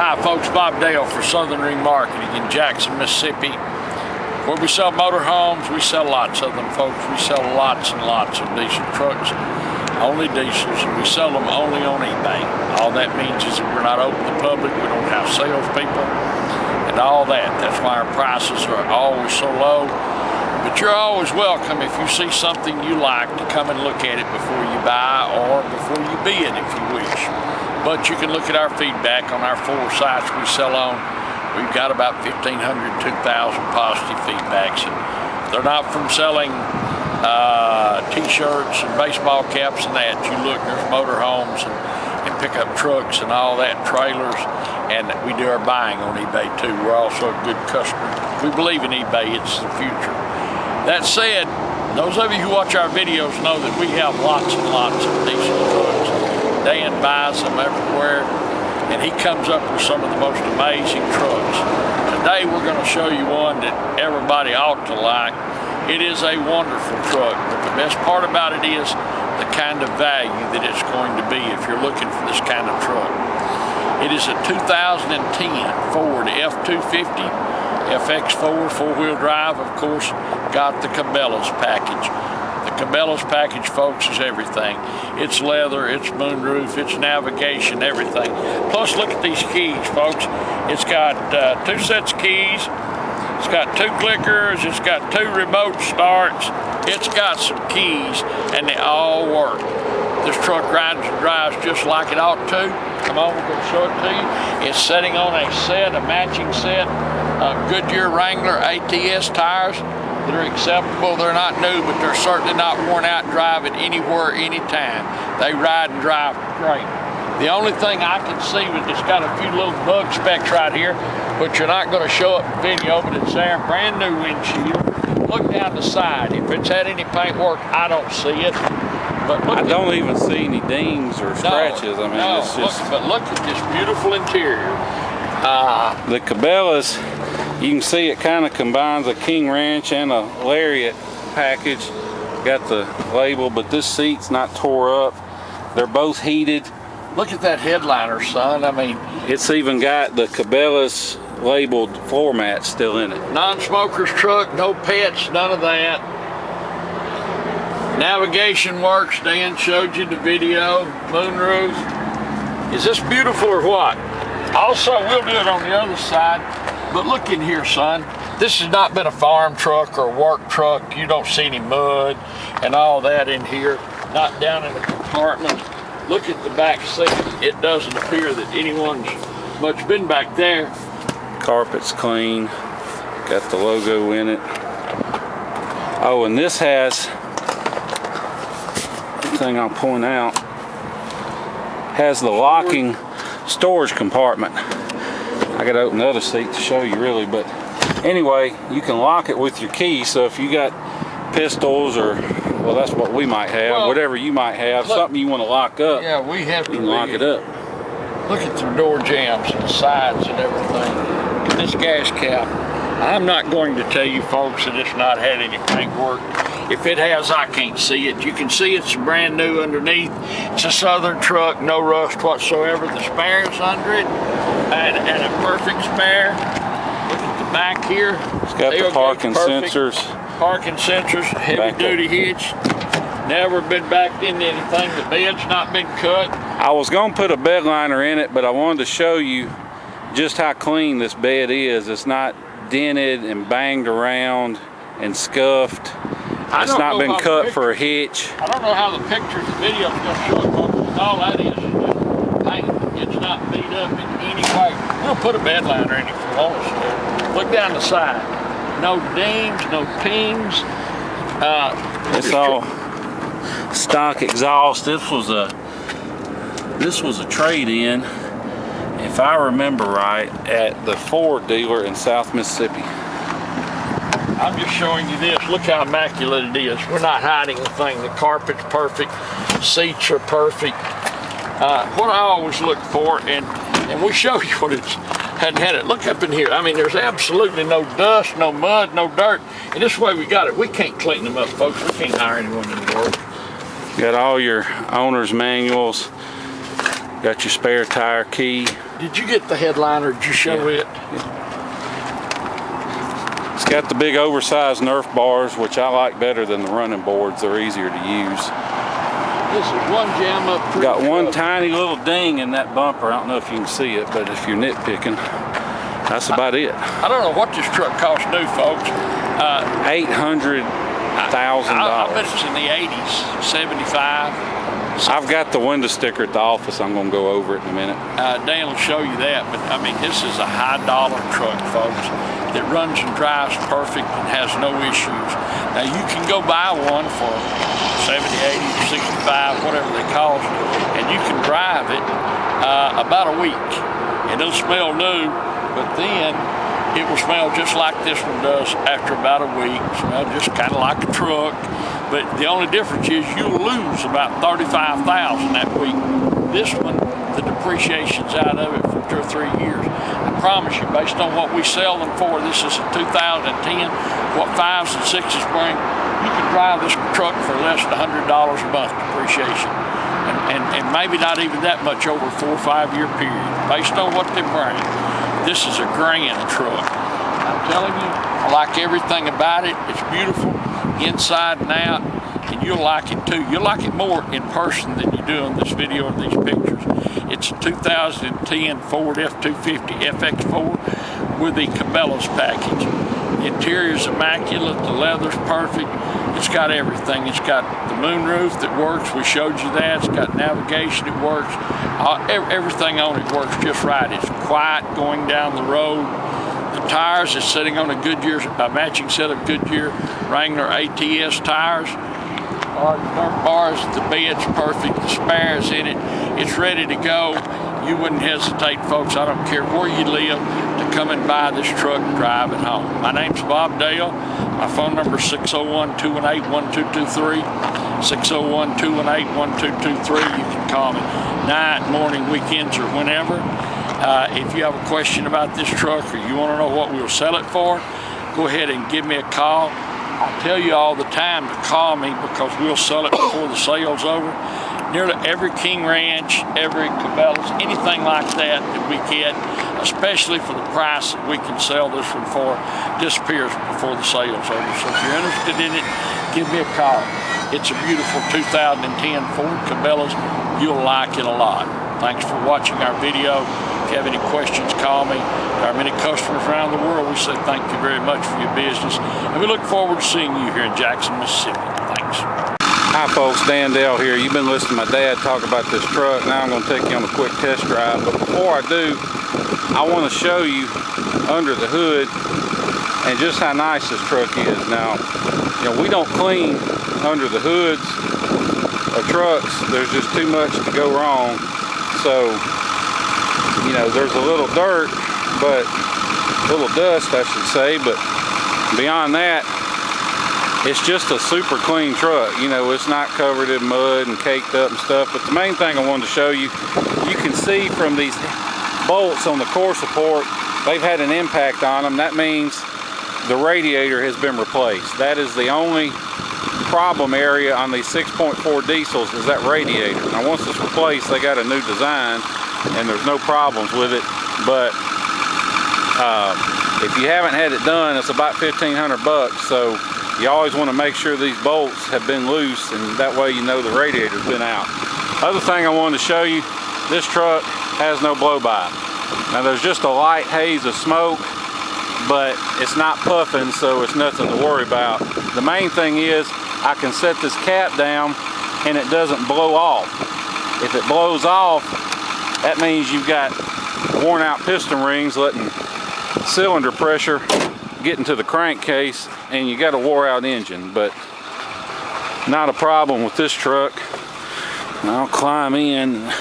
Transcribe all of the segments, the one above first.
Hi folks, Bob Dale for Southern Remarketing in Jackson, Mississippi, where we sell motorhomes. We sell lots of them, folks. We sell lots and lots of diesel trucks, only diesels, and we sell them only on eBay. All that means is that we're not open to the public, we don't have salespeople, and all that. That's why our prices are always so low. But you're always welcome if you see something you like to come and look at it before you buy or before you bid if you wish. But you can look at our feedback on our 4 sites we sell on. We've got about 1,500, 2,000 positive feedbacks. And they're not from selling t-shirts and baseball caps and that. You look, there's motorhomes and pickup trucks and all that, trailers. And we do our buying on eBay too. We're also a good customer. We believe in eBay, it's the future. That said, those of you who watch our videos know that we have lots and lots of diesel trucks. Dan buys them everywhere, and he comes up with some of the most amazing trucks. Today we're going to show you one that everybody ought to like. It is a wonderful truck, but the best part about it is the kind of value that it's going to be if you're looking for this kind of truck. It is a 2010 Ford F250 FX4 4-wheel drive, of course, got the Cabelas package. The Cabelas package, folks, is everything. It's leather, it's moonroof, it's navigation, everything. Plus, look at these keys, folks. It's got 2 sets of keys. It's got 2 clickers. It's got 2 remote starts. It's got some keys, and they all work. This truck rides and drives just like it ought to. Come on, we're going to show it to you. It's sitting on a matching set of Goodyear Wrangler ATS tires. They're acceptable. They're not new, but they're certainly not worn out driving anywhere, anytime. They ride and drive great. The only thing I can see is it's got a few little bug specks right here, which you're not going to show up in video, but it's there. Brand new windshield. Look down the side. If it's had any paint work, I don't see it. But look, I don't even see any dings or scratches. I mean, it's just. But look at this beautiful interior. The Cabelas, you can see it kind of combines a King Ranch and a Lariat package. Got the label, but this seat's not tore up. They're both heated. Look at that headliner, son. I mean, it's even got the Cabelas labeled floor mat still in it. Non-smoker's truck, no pets, none of that. Navigation works. Dan showed you the video. Moonroof. Is this beautiful or what? Also, we'll do it on the other side. But look in here, son. This has not been a farm truck or a work truck. You don't see any mud and all that in here. Not down in the compartment. Look at the back seat. It doesn't appear that anyone's much been back there. Carpet's clean. Got the logo in it. Oh, and this has, the thing I'll point out, has the locking storage compartment. I gotta open the other seat to show you really, but anyway, you can lock it with your key. So if you got pistols or, well, that's what we might have, well, whatever you might have, look, something you want to lock up, yeah, we have to, you can lock it up. Look at the door jambs and the sides and everything. Look at this gas cap. I'm not going to tell you folks that it's not had any paint work. If it has, I can't see it. You can see it's brand new underneath. It's a Southern truck, no rust whatsoever. The spare's under it, and a perfect spare. Look at the back here. It's got the parking sensors. Parking sensors, heavy duty hitch. Never been backed into anything. The bed's not been cut. I was gonna put a bed liner in it, but I wanted to show you just how clean this bed is. It's not dented and banged around and scuffed. It's not been cut for a hitch. I don't know how the pictures and videos are going to show it, folks. All that is just paint. It's not beat up in any way. We'll put a bed liner in it if you want us to. Look down the side. No dings, no pings. It's all stock exhaust. This was a trade-in, if I remember right, at the Ford dealer in South Mississippi. I'm just showing you this. Look how immaculate it is. We're not hiding a thing. The carpet's perfect. Seats are perfect. What I always look for, and we show you what it's hadn't had it. Look up in here. I mean, there's absolutely no dust, no mud, no dirt. And this way we got it. We can't clean them up, folks. We can't hire anyone to work. Got all your owner's manuals. Got your spare tire key. Did you get the headliner? Did you show it? It's got the big oversized Nerf bars, which I like better than the running boards. They're easier to use. This is one jam up. Got one tiny little ding in that bumper. I don't know if you can see it, but if you're nitpicking, that's about it. I don't know what this truck costs new, folks. $800,000. I bet it's in the 80s, 75. I've got the window sticker at the office. I'm going to go over it in a minute. Dan will show you that, but I mean, this is a high-dollar truck, folks, that runs and drives perfect and has no issues. Now, you can go buy one for 70, 80, 65, whatever they cost, and you can drive it about a week, and it'll smell new, but then it will smell just like this one does after about a week. Smell just kind of like a truck. But the only difference is you'll lose about $35,000 that week. This one, the depreciation's out of it for 2 or 3 years. I promise you, based on what we sell them for, this is a 2010, what 5s and 6s bring, you can drive this truck for less than $100 a month depreciation. And maybe not even that much over a 4 or 5 year period, based on what they bring. This is a grand truck. I'm telling you, I like everything about it. It's beautiful, inside and out, and you'll like it too. You'll like it more in person than you do in this video and these pictures. It's a 2010 Ford F250 FX4 with the Cabelas package. The interior's immaculate, the leather's perfect. It's got everything. It's got the moonroof that works. We showed you that. It's got navigation that works. Everything on it works just right. It's quiet going down the road. The tires is sitting on a Goodyear, a matching set of Goodyear Wrangler ATS tires. Dirt bars, the bed's perfect, the spare's in it. It's ready to go. You wouldn't hesitate, folks, I don't care where you live, to come and buy this truck and drive it home. My name's Bob Dale. My phone number is 601-218-1223. 601-218-1223. You can call me night, morning, weekends, or whenever. If you have a question about this truck or you want to know what we'll sell it for, go ahead and give me a call. I tell you all the time to call me because we'll sell it before the sale's over. Nearly every King Ranch, every Cabelas, anything like that that we get, especially for the price that we can sell this one for, disappears before the sale's over. So if you're interested in it, give me a call. It's a beautiful 2010 Ford Cabelas. You'll like it a lot. Thanks for watching our video. If you have any questions, call me. There are many customers around the world. We say thank you very much for your business. And we look forward to seeing you here in Jackson, Mississippi. Thanks. Hi folks, Dan Dale here. You've been listening to my dad talk about this truck. Now I'm going to take you on a quick test drive. But before I do, I want to show you under the hood and just how nice this truck is. Now, you know, we don't clean under the hoods of trucks. There's just too much to go wrong. So, you know, there's a little dirt, but a little dust, I should say. But beyond that, it's just a super clean truck. You know, it's not covered in mud and caked up and stuff. But the main thing I wanted to show you, you can see from these bolts on the core support, they've had an impact on them. That means the radiator has been replaced. That is the only problem area on these 6.4 diesels, is that radiator. Now once it's replaced, they got a new design and there's no problems with it. But if you haven't had it done, it's about $1,500 bucks. So you always want to make sure these bolts have been loose, and that way you know the radiator's been out. Other thing I wanted to show you, this truck has no blow-by. Now there's just a light haze of smoke, but it's not puffing, so it's nothing to worry about. The main thing is I can set this cap down and it doesn't blow off. If it blows off, that means you've got worn out piston rings letting cylinder pressure get into the crankcase, and you got a wore out engine. But not a problem with this truck. I'll climb in.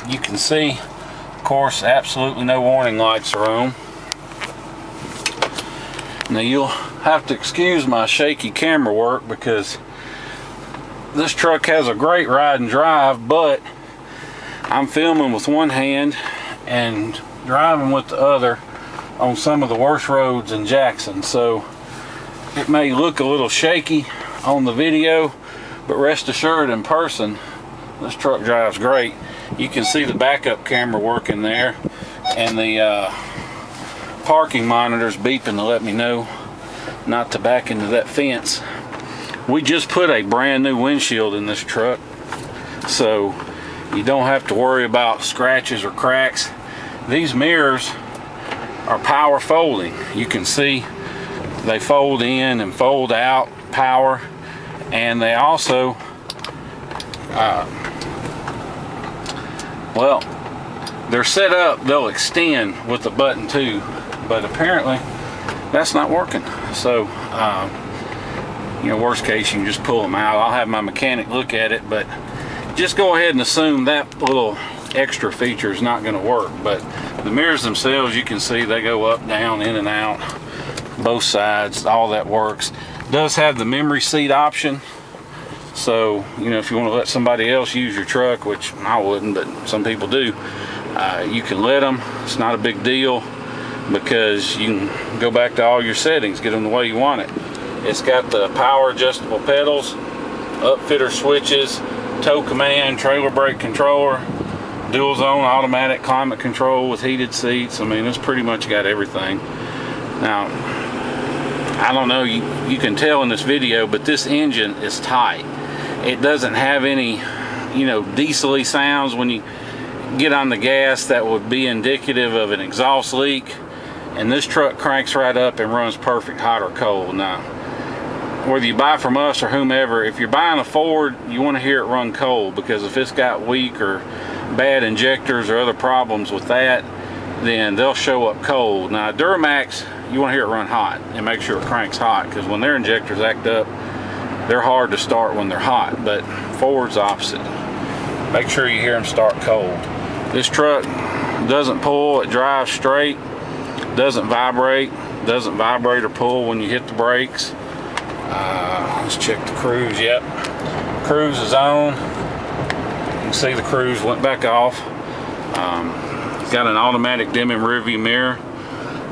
You can see, of course, absolutely no warning lights are on. Now you'll have to excuse my shaky camera work because this truck has a great ride and drive, but I'm filming with one hand and driving with the other on some of the worst roads in Jackson, so it may look a little shaky on the video, but rest assured in person this truck drives great. You can see the backup camera working there, and the parking monitor's beeping to let me know not to back into that fence. We just put a brand new windshield in this truck, so you don't have to worry about scratches or cracks. These mirrors are power folding. You can see they fold in and fold out power, and they also well, they're set up, they'll extend with the button too, but apparently that's not working. So you know, worst case, you can just pull them out. I'll have my mechanic look at it, but just go ahead and assume that little extra feature is not going to work. But the mirrors themselves, you can see they go up, down, in and out, both sides. All that works. Does have the memory seat option, so you know, if you want to let somebody else use your truck, which I wouldn't, but some people do, you can let them. It's not a big deal, because you can go back to all your settings, get them the way you want it. It's got the power adjustable pedals, upfitter switches, tow command, trailer brake controller, dual zone automatic climate control with heated seats. I mean, it's pretty much got everything. Now, I don't know, you can tell in this video, but this engine is tight. It doesn't have any, you know, diesel-y sounds when you get on the gas that would be indicative of an exhaust leak. And this truck cranks right up and runs perfect, hot or cold. Now, whether you buy from us or whomever, if you're buying a Ford, you want to hear it run cold, because if it's got weak or bad injectors or other problems with that, then they'll show up cold. Now, Duramax, you want to hear it run hot and make sure it cranks hot, because when their injectors act up, they're hard to start when they're hot. But Ford's opposite. Make sure you hear them start cold. This truck doesn't pull, it drives straight, doesn't vibrate or pull when you hit the brakes. Let's check the cruise. Yep, cruise is on. You can see the cruise went back off. Got an automatic dimming rear view mirror.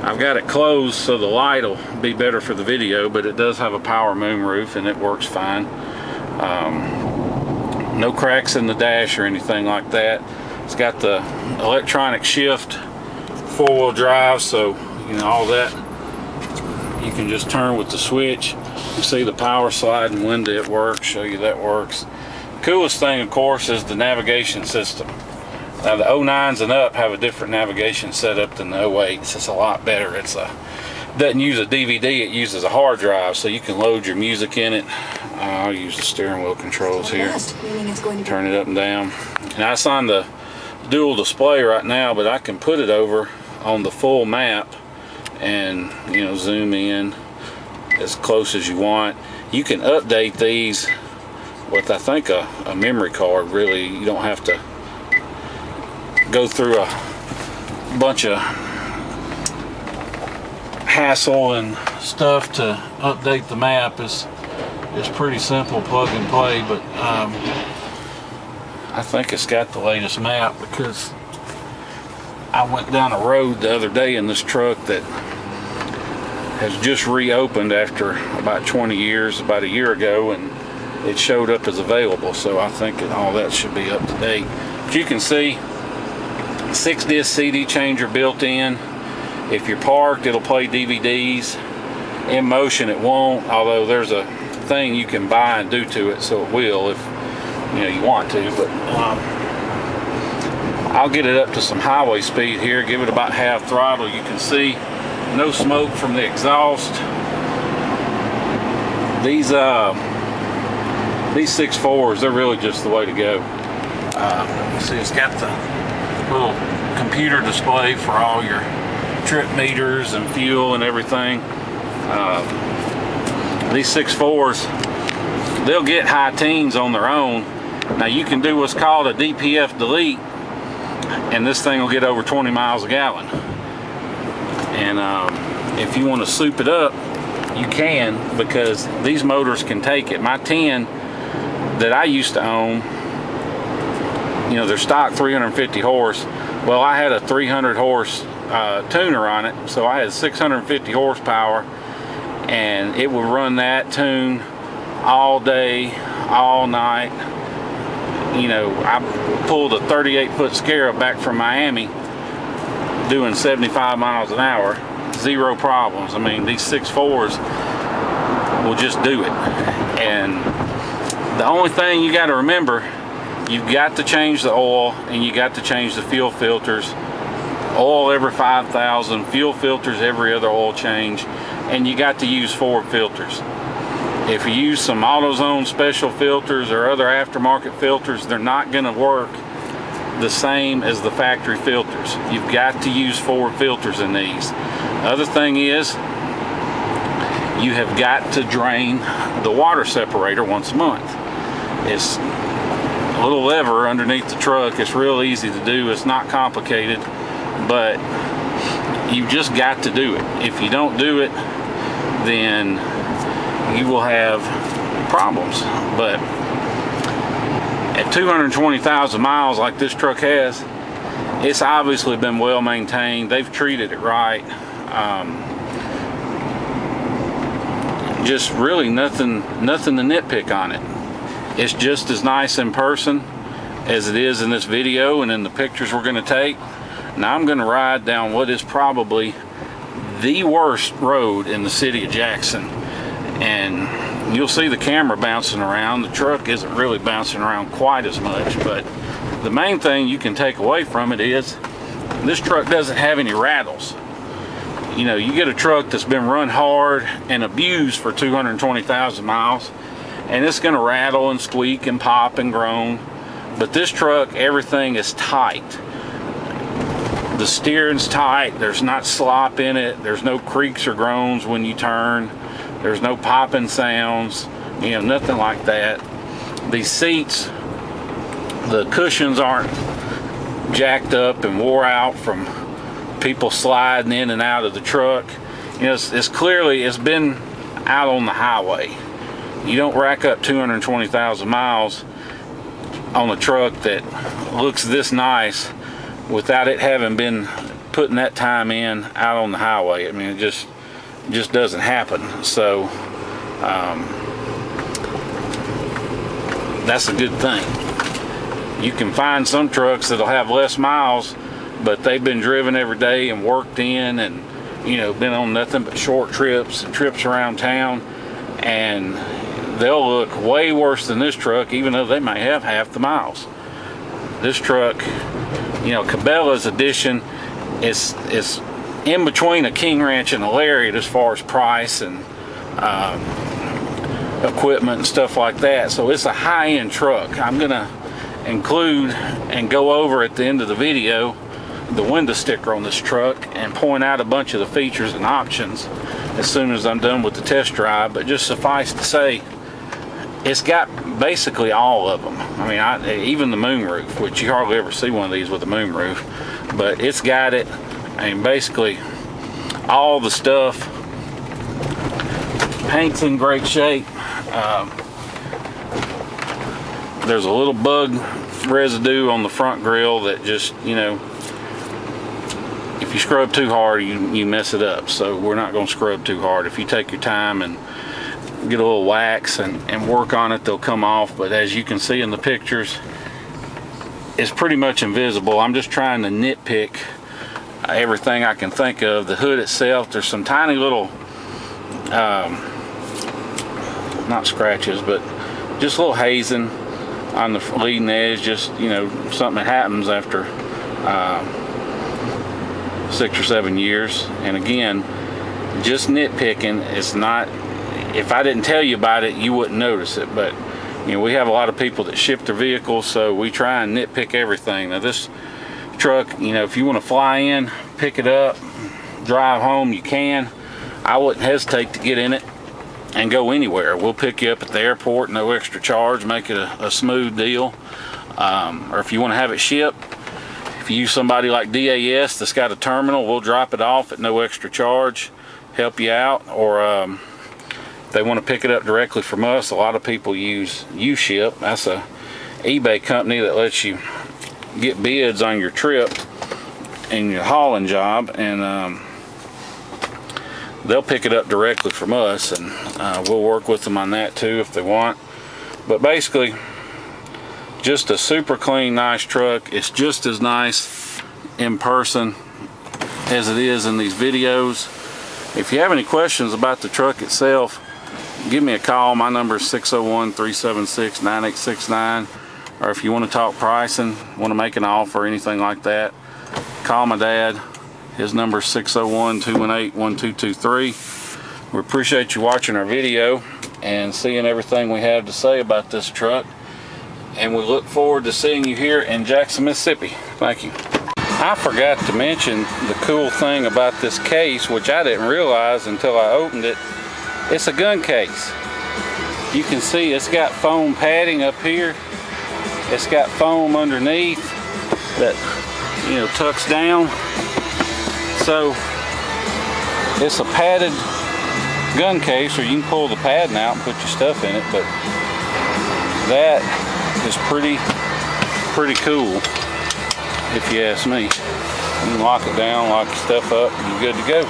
I've got it closed so the light will be better for the video, but it does have a power moonroof and it works fine. No cracks in the dash or anything like that. It's got the electronic shift, four-wheel drive, so you know all that you can just turn with the switch. You see the power sliding window, it works. Show you that works. Coolest thing, of course, is the navigation system. Now the 09s and up have a different navigation setup than the 08s. It's a lot better. It doesn't use a DVD, it uses a hard drive, so you can load your music in it. I'll use the steering wheel controls here. Turn it up and down. Now it's on the dual display right now, but I can put it over on the full map and, you know, zoom in as close as you want. You can update these with, I think, a memory card. Really, you don't have to go through a bunch of hassle and stuff to update the map. It's pretty simple, plug and play, but I think it's got the latest map, because I went down a road the other day in this truck that has just reopened after about 20 years, about a year ago, and it showed up as available, so I think all that should be up to date. But you can see 6-disc CD changer built in. If you're parked, it'll play DVDs. In motion, it won't, although there's a thing you can buy and do to it, so it will if you know you want to. But I'll get it up to some highway speed here, give it about half throttle. You can see no smoke from the exhaust. These 6.4s, they're really just the way to go. See, it's got the little computer display for all your trip meters and fuel and everything. These 6.4s, they'll get high teens on their own. Now you can do what's called a Dpf Delete, and this thing will get over 20 miles a gallon. And if you want to soup it up, you can, because these motors can take it. My 10 that I used to own, you know, they're stock 350 horse. Well, I had a 300 horse tuner on it, so I had 650 horsepower, and it would run that tune all day, all night, you know, I pulled a 38-foot Scarab back from Miami doing 75 miles an hour, zero problems. I mean, these 6.4s will just do it. And the only thing you got to remember, you've got to change the oil and you got to change the fuel filters. Oil every 5,000, fuel filters every other oil change, and you got to use forward filters. If you use some AutoZone special filters or other aftermarket filters, they're not going to work the same as the factory filters. You've got to use forward filters in these. Other thing is, you have got to drain the water separator once a month. It's a little lever underneath the truck. It's real easy to do. It's not complicated, but you just got to do it. If you don't do it, then you will have problems. But at 220,000 miles like this truck has, it's obviously been well maintained. They've treated it right. Just really nothing to nitpick on it. It's just as nice in person as it is in this video and in the pictures we're going to take. Now I'm going to ride down what is probably the worst road in the city of Jackson, and you'll see the camera bouncing around. The truck isn't really bouncing around quite as much, but the main thing you can take away from it is this truck doesn't have any rattles. You know, you get a truck that's been run hard and abused for 220,000 miles, and it's going to rattle and squeak and pop and groan. But this truck, everything is tight. The steering's tight. There's not slop in it. There's no creaks or groans when you turn. There's no popping sounds, you know, nothing like that. These seats, the cushions aren't jacked up and wore out from people sliding in and out of the truck. You know, it's clearly, it's been out on the highway. You don't rack up 220,000 miles on a truck that looks this nice without it having been putting that time in out on the highway. I mean, it just doesn't happen. So that's a good thing. You can find some trucks that'll have less miles, but they've been driven every day and worked in, and you know, been on nothing but short trips and trips around town, and they'll look way worse than this truck, even though they may have half the miles. This truck, you know, Cabelas edition is in between a King Ranch and a Lariat as far as price and equipment and stuff like that. So it's a high-end truck. I'm gonna include and go over at the end of the video the window sticker on this truck and point out a bunch of the features and options as soon as I'm done with the test drive. But just suffice to say, it's got basically all of them. I mean, even the moonroof, which you hardly ever see one of these with a moonroof, but it's got it. I mean, basically all the stuff. Paint's in great shape. There's a little bug residue on the front grille that just, you know, if you scrub too hard, you mess it up. So we're not going to scrub too hard. If you take your time and get a little wax and work on it, they'll come off. But as you can see in the pictures, it's pretty much invisible. I'm just trying to nitpick everything I can think of. The hood itself, there's some tiny little not scratches, but just a little hazing on the leading edge. Just, you know, something that happens after 6 or 7 years. And again, just nitpicking. It's not, if I didn't tell you about it, you wouldn't notice it. But you know, we have a lot of people that ship their vehicles, so we try and nitpick everything. Now this truck, you know, if you want to fly in, pick it up, drive home, you can. I wouldn't hesitate to get in it and go anywhere. We'll pick you up at the airport, no extra charge, make it a smooth deal. Or if you want to have it shipped, if you use somebody like DAS that's got a terminal, we'll drop it off at no extra charge, help you out. Or if they want to pick it up directly from us, a lot of people use U-Ship. That's a eBay company that lets you get bids on your trip and your hauling job, and they'll pick it up directly from us, and we'll work with them on that too if they want. But basically, Just a super clean, nice truck. It's just as nice in person as it is in these videos. If you have any questions about the truck itself, give me a call. My number is 601-376-9869. Or if you want to talk pricing, want to make an offer or anything like that, call my dad. His number is 601-218-1223. We appreciate you watching our video and seeing everything we have to say about this truck. And we look forward to seeing you here in Jackson, Mississippi. Thank you. I forgot to mention the cool thing about this case, which I didn't realize until I opened it. It's a gun case. You can see it's got foam padding up here. It's got foam underneath that, you know, tucks down. So it's a padded gun case, or you can pull the padding out and put your stuff in it, but that is pretty cool, if you ask me. You can lock it down, lock your stuff up, and you're good to go.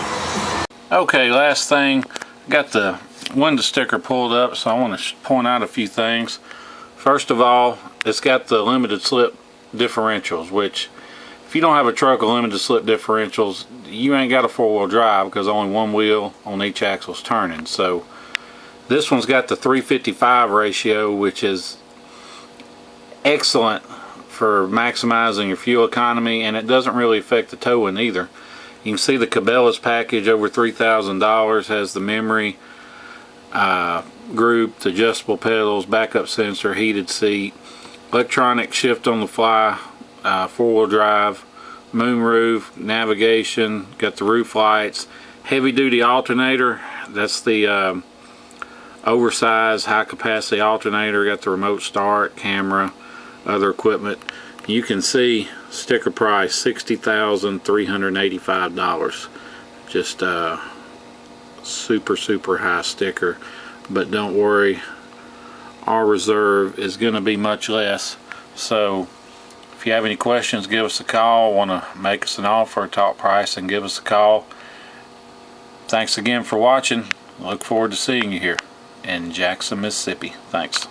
Okay, last thing, got the window sticker pulled up, so I want to point out a few things. First of all, it's got the limited slip differentials, which if you don't have a truck with limited slip differentials, you ain't got a four-wheel drive because only one wheel on each axle is turning. So this one's got the 355 ratio, which is excellent for maximizing your fuel economy, and it doesn't really affect the towing either. You can see the Cabelas package, over $3,000, has the memory group, the adjustable pedals, backup sensor, heated seat, electronic shift on the fly, four-wheel drive, moonroof, navigation, got the roof lights, heavy duty alternator. That's the oversized high capacity alternator. Got the remote start, camera, other equipment. You can see sticker price $60,385. Just a super high sticker, but don't worry, our reserve is going to be much less. So if you have any questions, give us a call. Want to make us an offer, talk price, and give us a call. Thanks again for watching. Look forward to seeing you here in Jackson, Mississippi. Thanks.